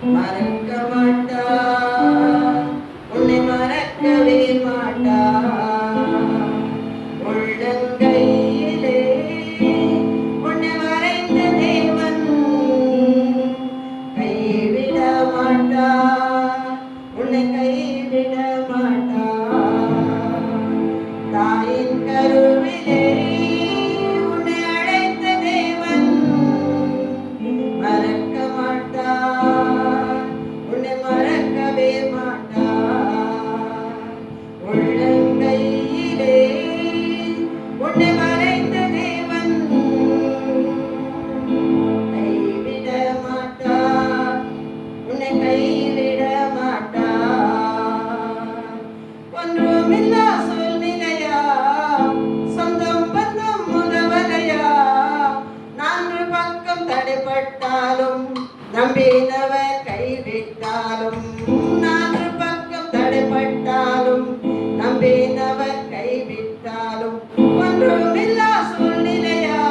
மறக்க மாட்டா, உன்னை மறக்கவே மாட்டா. உள்ளங்கையிலே உன்னை வரைந்த தேவன் கைவிட மாட்டா, உன்னை கைவிட மாட்டா. தாயின் கருவிலே உன்னை அழைத்த தேவன் மறக்க மாட்டா, உன்னை மறக்கவே மாட்டா. உள்ளங்கையிலே உன்னை வரைந்த தேவன் கைவிட மாட்டா, உன்னை கைவிட மாட்டா. ஒன்றுமில்லா சூழ்நிலையா, சொந்தம் பந்தம் உதவலையா, நான்கு பக்கம் தடைப்பட்டாலும் நம்பினவர் கைவிட்டாலும், நான்கு பக்கம் தடைப்பட்டாலும் நம்பினவர் கைவிட்டாலும். ஒன்றுமில்லா சூழ்நிலையா,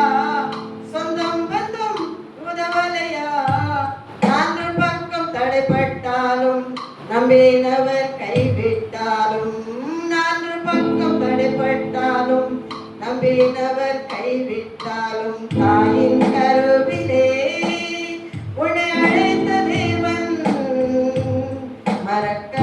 சொந்தம் பந்தம் உதவலையா, நான்கு பக்கம் தடைப்பட்டாலும் நம்பினவர் கைவிட்டாலும், நான்கு பக்கம் தடைப்பட்டாலும் நம்பினவர் கைவிட்டாலும். தாயின் கருவிலே உன்னை அழைத்த தேவன் மறக்க